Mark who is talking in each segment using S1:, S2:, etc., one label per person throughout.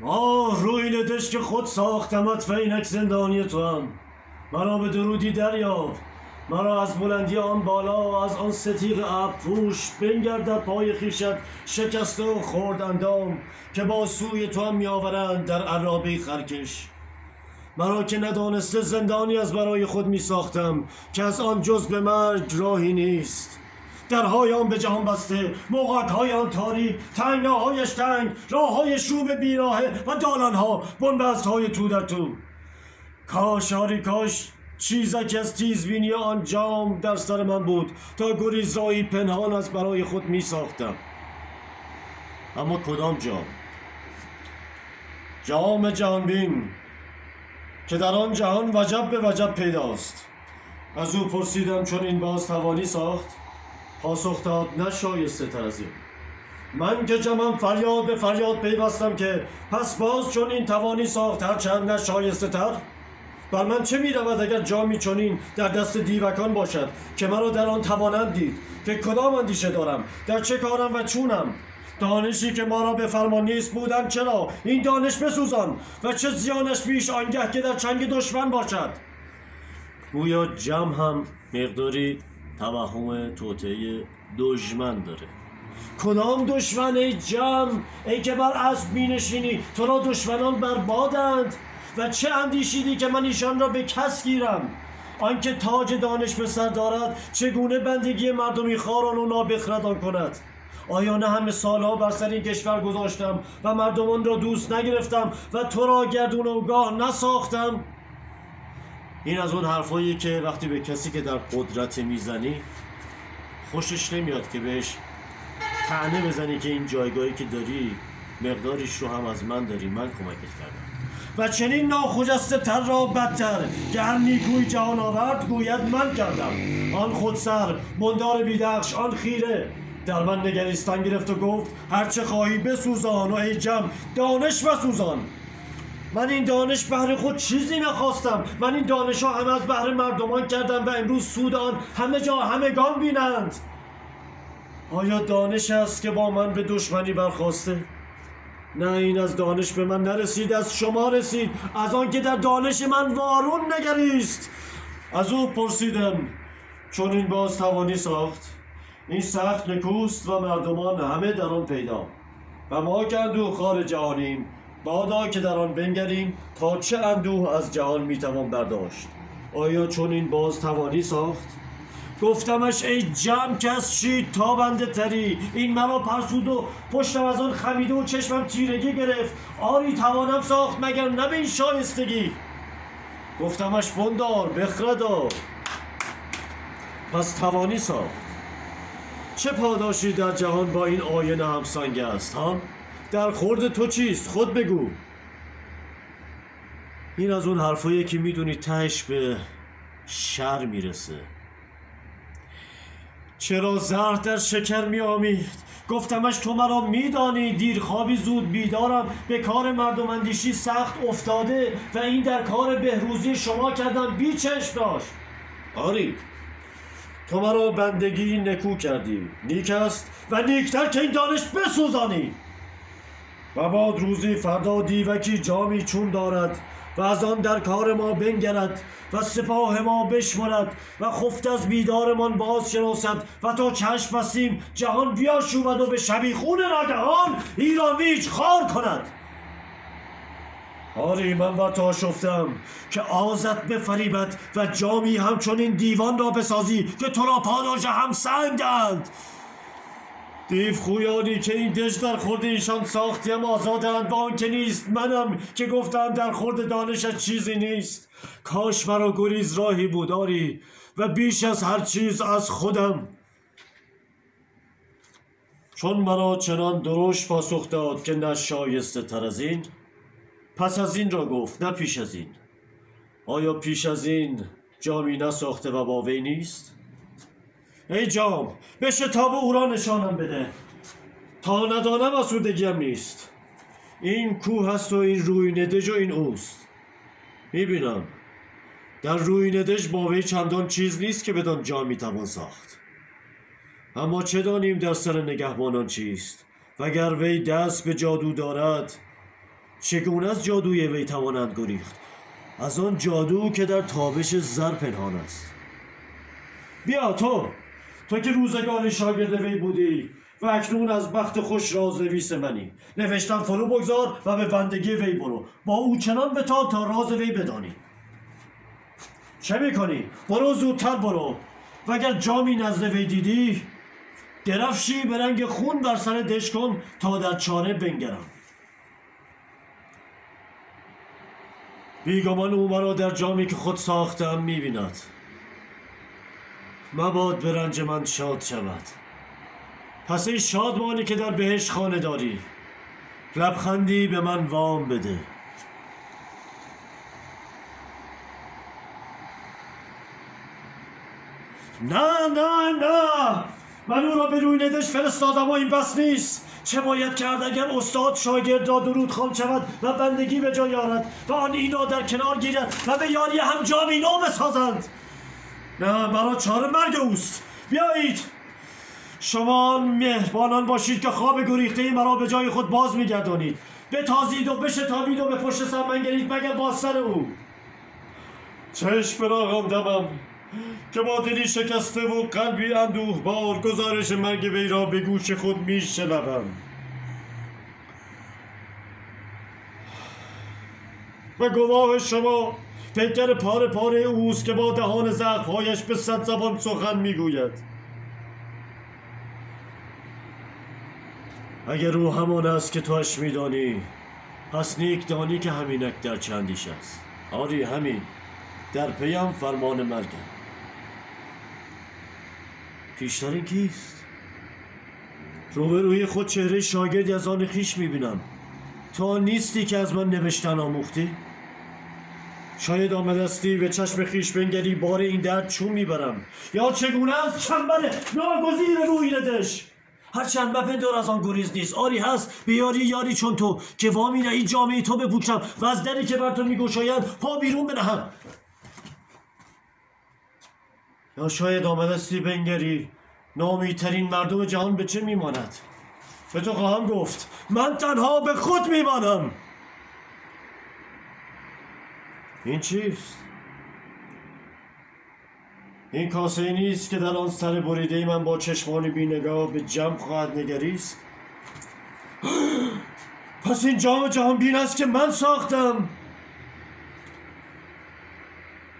S1: روی ندش که خود ساختمت و اینک زندانی تو هم. مرا به درودی دریاب، مرا از بلندی آن بالا، از آن ستیغ ابرپوش بنگر در پای خویشت شکسته و خرد اندام که با سوی تو هم میآورند در عرابه خرکش. مرا که ندانسته زندانی از برای خود می ساختم که از آن جز به مرگ راهی نیست. درهای آن به جهان بسته، موقعهای آن تاریک، تنگناهایش تنگ، راههای شوم بیراهه و دالانها بنبستهای تو در تو. کاش کاش چیزکی از تیزبینی آن جام در سر من بود تا گریزایی پنهان از برای خود می ساختم. اما کدام جام؟ جام جهانبین که در آن جهان وجب به وجب پیداست. از او پرسیدم چون این باز توانی ساخت؟ پاسخ داد نه شایسته تر از این. من که جمم فریاد به فریاد پیوستم که پس باز چون این توانی ساخت هر چند نه شایسته تر؟ بر من چه می رود اگر جامی چنین در دست دیوکان باشد که مرا در آن توانند دید که کدام اندیشه دارم، در چه کارم و چونم. دانشی که ما را به فرمان نیست بودن چرا این دانش بسوزان و چه زیانش بیش آنگه که در چنگ دشمن باشد. گویا جم هم مقداری توهم توطئه دشمن داره. کدام دشمن ای جم؟ ای که بر اسب می نشینی تو را دشمنان بربادند و چه اندیشیدی که من ایشان را به کس گیرم؟ آنکه تاج دانش به سر دارد چگونه بندگی مردمی خاران و نابخردان کند؟ آیا نه همه سالها بر سر این کشور گذاشتم و مردمان را دوست نگرفتم و تو را گردون و گاه نساختم؟ این از اون حرفایی که وقتی به کسی که در قدرت میزنی خوشش نمیاد که بهش طعنه بزنی که این جایگاهی که داری مقداریش رو هم از من داری، من کمکت کردم. و چنین ناخجسته تر را بدتر که هر نیکوی جهان آورد گوید من کردم. آن خودسر بندار بیدخش، آن خیره در من نگریستن گرفت و گفت هرچه خواهی بسوزان و ای جم دانش بسوزان. من این دانش بهر خود چیزی نخواستم، من این دانش ها همه از بهر مردمان کردم و امروز سود آن همه جا همگان بینند. آیا دانش است که با من به دشمنی برخواسته؟ نه، این از دانش به من نرسید، از شما رسید، از آن که در دانش من وارون نگریست. از او پرسیدم چون این باز توانی ساخت؟ این سخت نکوست و مردمان همه در آن پیدا و ما که اندوه خار جهانیم بادا که در آن بنگریم تا چه اندوه از جهان میتوان برداشت. آیا چون این باز توانی ساخت؟ گفتمش ای جم که از شید تابنده تری، این مرا پرسود و پشتم از آن خمیده و چشمم تیرگی گرفت. آری توانم ساخت مگر نه به این شایستگی؟ گفتمش بندار بخردار، پس توانی ساخت. چه پاداشی در جهان با این آینه همسنگ است ها؟ در خورد تو چیست؟ خود بگو. این از اون حرفایی که میدونی تهش به شر میرسه. چرا زهر در شکر میآمید؟ گفتمش تو مرا میدانی دیر خوابی زود بیدارم، به کار مردم اندیشی سخت افتاده و این در کار بهروزی شما کردم بی چشم داشت. آری تو مرا بندگی نکو کردی، نیک است و نیکتر که این دانش بسوزانی. و باد روزی فردا دیوکی جامی چون دارد و از آن در کار ما بنگرد و سپاه ما بشمرد و خفت از بیدارمان باز شناسد و تا چشم بستیم جهان بیاشوبد و به شبیخون ناگهان ایرانویج خار کند. آری من بر تو آشفتم که آزت بفریبد و جامی همچون این دیوان را بسازی که تو را پاداش همسنگند. دیو خویانی که این دژ در خورد ایشان ساختیم آزادند و آن که نیست منم که گفتم در خورد دانشت چیزی نیست. کاش مرا گریز راهی بود آری و بیش از هر چیز از خودم. چون مرا چنان درشت پاسخ داد که نه شایسته تر از این، پس از این را گفت نه پیش از این. آیا پیش از این جامی نساخته و با وی نیست؟ ای جام به شتاب او را نشانم بده تا ندانم آسودگیم نیست. این کوه هست و این روی ندژ و این اوست. میبینم در روی ندژ با وی چندان چیز نیست که بدان جام میتوان ساخت. اما چه دانیم در سر نگهبانان چیست؟ وگر وی دست به جادو دارد چگونه از جادوی وی توانند گریخت؟ از آن جادو که در تابش زر پنهان است. بیا تو که روزگار شاگرد وی بودی و اکنون از بخت خوش راز نویس منی. نوشتن فرو بگذار و به بندگی وی برو. با او چنان بتاب تا راز وی بدانی. چه میکنی؟ برو زودتر برو. و اگر جامی نزد وی دیدی، درفشی به رنگ خون بر سر دش کن تا در چاره بنگرم. بیگمان او مرا در جامی که خود ساختم میبیند. مباد به رنج من شاد شود. پس ای شادمانی که در بهشت خانه داری، لبخندی به من وام بده. نه من او را به روی ندش فرستادم و این بس نیست. چه باید کرد اگر استاد شاگرد را درود خوان شود و بندگی به جای آرد و آن اینا در کنار گیرد و به یاری هم جامی نو بسازند؟ نه، مرا چاره مرگ اوست. بیایید شما مهربانان باشید که خواب گریخته مرا به جای خود باز میگردانید. بتازید و بشتابید و به پشت سر منگرید مگر با سر او. چشم براغم دمم که با دلی شکسته و قلبی اندوه بار گزارش مرگ وی را به گوش خود میشنوم. و گواه شما پیکر پاره پاره اوست که با دهان زخم‌هایش به 100 زبان سخن میگوید. اگر او همان است که توش میدانی، پس نیک دانی که همینک در چندیش است. آری همین در پیم فرمان مرگم. پیشتر این کیست؟ روبروی خود چهره شاگردی از آن خویش میبینم. تو نیستی که از من نوشتن آموختی؟ شاید آمدستی به چشم خویش بنگری بار این درد چون میبرم، یا چگونه از چنبر ناگزیر روی ندش. هرچند مپندار از آن گریز نیست. آری هست بیاری یاری چون تو که وامی نهی جامعه تو بپوشم و از دری که بر تو میگشایند پا بیرون بنهم. یا شاید آمدستی بنگری نامی ترین مردم جهان به چه میماند؟ به تو خواهم گفت من تنها به خود میمانم. این چیست؟ این کاسه نیست که در آن سر بریده من با چشمانی بی نگاه به جمع خواهد نگریست؟ پس این جام جهان بین است که من ساختم.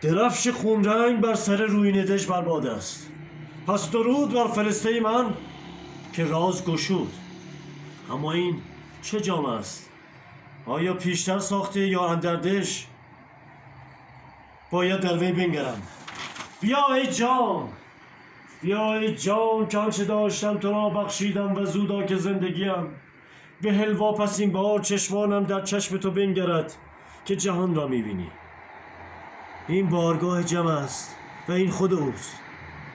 S1: درفش خونرنگ بر سر روی ندش برباد است. پس درود بر فرسته من که راز گشود. اما این چه جام است؟ آیا پیشتر ساخته یا اندردش؟ باید در وی بنگرم. بیا ای جام، بیا ای جام که آنچه داشتم تو را بخشیدم و زودا که زندگیم به حلوا پس این بار چشمانم در چشم تو بنگرد که جهان را میبینی. این بارگاه جم است و این خود اوست.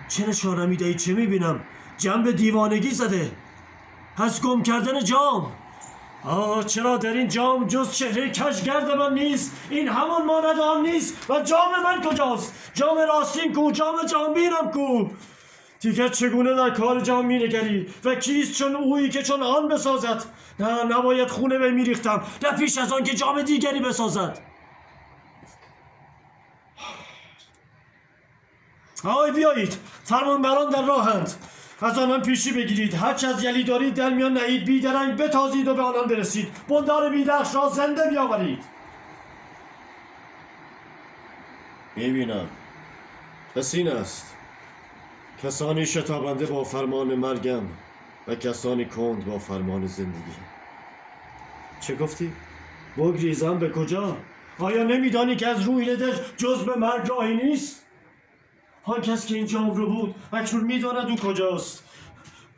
S1: چه نشانه میدهی؟ چه میبینم؟ جم به دیوانگی زده. از گم کردن جام. چرا در این جام جز چهره کژگرد من نیست؟ این همان ماند آن نیست؟ و جام من کجاست؟ جام راستین کو؟ جام جهانبینم کو؟ دیگر چگونه در کار جام مینگری؟ و کیست چون اویی که چون آن بسازد؟ نه، نباید خونه وی میریختم، نه پیش از آن که جام دیگری بسازد. بیایید، فرمانبران در راهند. از آنان پیشی بگیرید. هرچه از یلی دارید در میان نهید. بیدرنگ بتازید و به آنان برسید. بندار بیدخش را زنده بیاورید. میبینم پس این است. کسانی شتابنده با فرمان مرگم و کسانی کند با فرمان زندگی. چه گفتی؟ بگریزم به کجا؟ آیا نمیدانی که از روی ندش جز به مرگ راهی نیست؟ آن کس که این جام رو بود اکنون میداند او کجاست.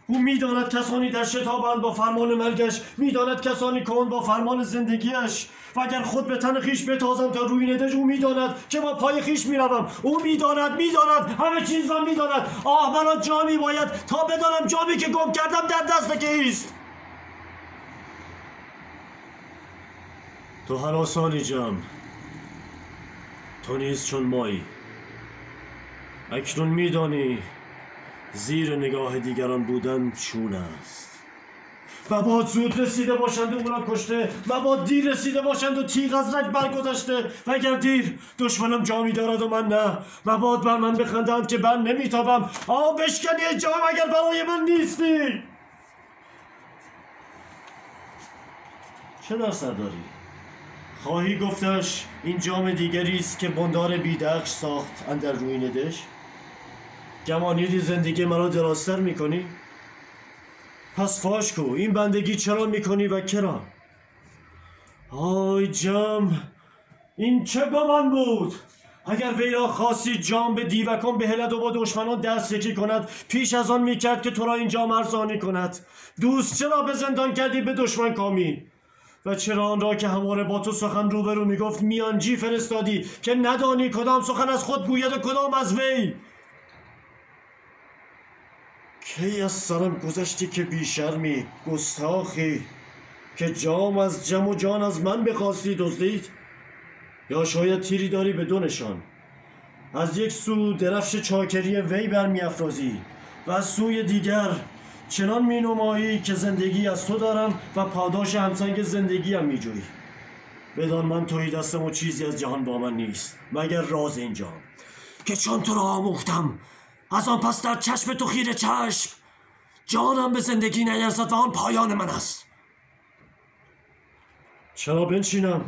S1: او میداند کسانی در شتابند با فرمان مرگش، میداند کسانی کند با فرمان زندگیش. و اگر خود به تن خیش بتازم تا روی ندش، او میداند که با پای خیش میروم. او میداند همه چیز را میداند. من آن جامی باید تا بدانم جامی که گم کردم در دست کیست. تو هراسانی جم، تو نیز چون مایی. اکنون میدانی زیر نگاه دیگران بودن چون است. مباد زود رسیده باشند و او را کشته، مباد دیر رسیده باشند و تیغ از رگ برگذشته، و اگر دیر دشمنم جامی دارد و من نه، مباد بر من بخندند که بر نمیتابم. بشکنی جام اگر برای من نیستی. چه در سر داری؟ خواهی گفتش این جام دیگری است که بندار بیدخش ساخت اندر روی دش؟ گمانیدی زندگی مرا درازتر میکنی؟ پس فاش کو این بندگی چرا میکنی و کرا؟ آی جام، این چه با من بود؟ اگر وی را خواستی جام به دیوکان بهلد و با دشمنان دست یکی کند، پیش از آن میکرد که تو را این جام ارزانی کند. دوست چرا به زندان کردی به دشمن کامی؟ و چرا آن را که همواره با تو سخن روبرو میگفت میانجی فرستادی که ندانی کدام سخن از خود گوید و کدام از وی؟ کی از سرم گذشتی که بیشرمی گستاخی، که جام از جم و جان از من بخواستی دزدید؟ یا شاید تیری داری به دو نشان، از یک سو درفش چاکری وی برمیافرازی و از سوی دیگر چنان می نمایی که زندگی از تو دارم و پاداش همسنگ زندگی هم می جویی. بدان من توی دستم و چیزی از جهان با من نیست مگر راز این جام، که چون تو را آموختم از آن پس در چشم تو خیره چشم، جانم به زندگی نیرزد و آن پایان من است. چرا بنشینم؟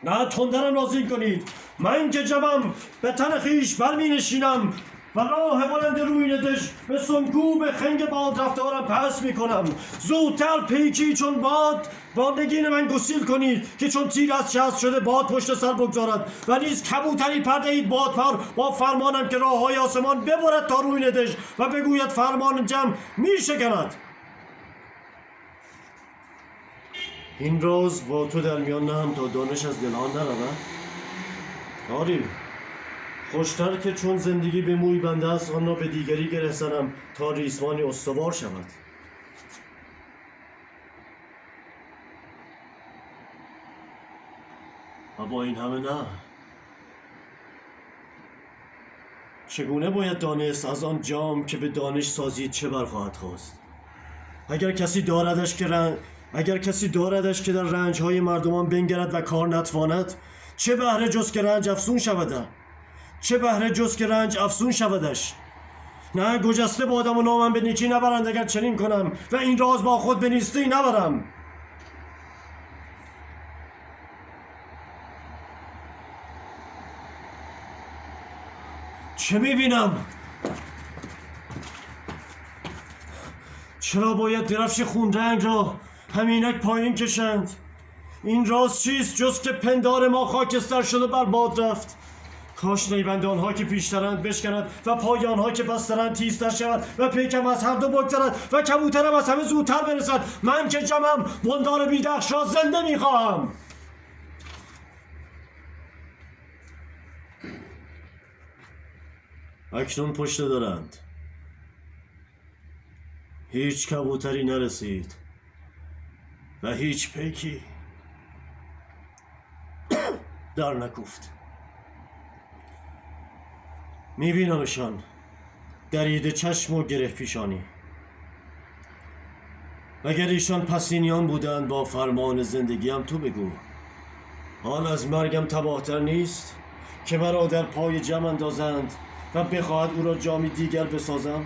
S1: نه تندرم رازی کنید. من که جمم به تن خیش برمی نشینم و راه بلند روی دش به سنگو به خنگ باد رفتارم پس می کنم. زودتر پیکی چون باد بادگین من گسیل کنید، که چون تیر از شست شده باد پشت سر بگذارد و نیز کبوتری پرده اید باد پر با فرمانم که راه های آسمان ببرد تا روی دش و بگوید فرمان جم می شکند. این راز با تو در میان نهم تا دانش از دل آن نرود؟ آری خوشتر که چون زندگی به موی بنده است آن را به دیگری گره زنم تا ریسمانی استوار شود. و با این همه نه. چگونه باید دانست از آن جام که به دانش سازی چه برخواهد خواست؟ اگر کسی داردش که در رنجهای مردمان بنگرد و کار نتواند، چه بهره جز که رنج افزون شودش؟ نه گجسته بادم و نامم به نیکی نبرند اگر چنین کنم و این راز با خود به نیستی نبرم. چه میبینم؟ چرا باید درفش خون رنگ را همینک پایین کشند؟ این راز چیست جز که پندار ما خاکستر شده بر باد رفت؟ کاش نیبند آنها که پیشترند بشکند و پای آنها که بسترند تیزتر شود و پیکم از هر دو بگذرد و کبوترم از همه زودتر برسد. من که جمم بندار بیدخش را زنده میخواهم. اکنون پشت دارند. هیچ کبوتری نرسید و هیچ پیکی در نکوفت. میبینمشان درید چشم و گره پیشانی. اگر ایشان پسینیان بودند با فرمان زندگیم، تو بگو آن از مرگم تباهتر نیست که مرا در پای جمع اندازند و بخواهد او را جامی دیگر بسازم؟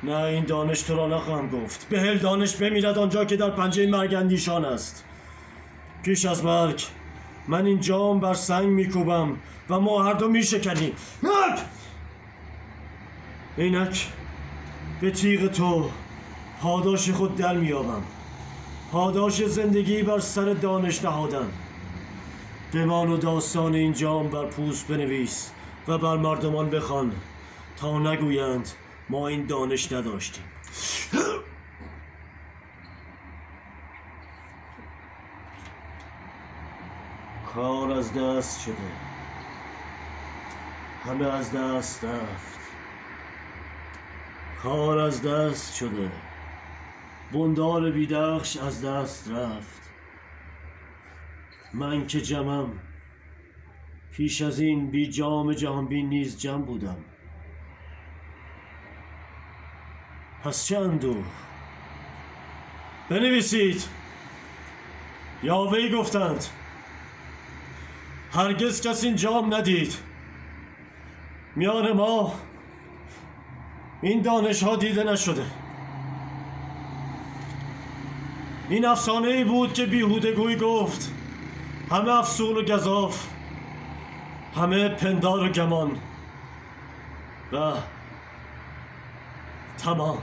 S1: نه این دانش تو را نخواهم گفت. بهل دانش بمیرد آنجا که در پنجه مرگ اندیشان است. پیش از مرگ من این جام بر سنگ میکوبم و ما هر دو میشکنیم. اینک به تیغ تو پاداش خود در میابم. پاداش زندگی بر سر دانش نهادن. بمان و داستان این جام بر پوست بنویس و بر مردمان بخوان تا نگویند ما این دانش نداشتیم. کار از دست شده، همه از دست رفت. کار از دست شده، بندار بیدخش از دست رفت. من که جمم پیش از این بی جام جهانبین نیز جمع بودم. پس چه اندوه بنویسید. یاوه‌ای گفتند هرگز کسی انجام ندید. میان ما این دانش ها دیده نشده. این افسانه ای بود که بیهودگویی گفت همه افسون و گزاف، همه پندار و گمان و تمام.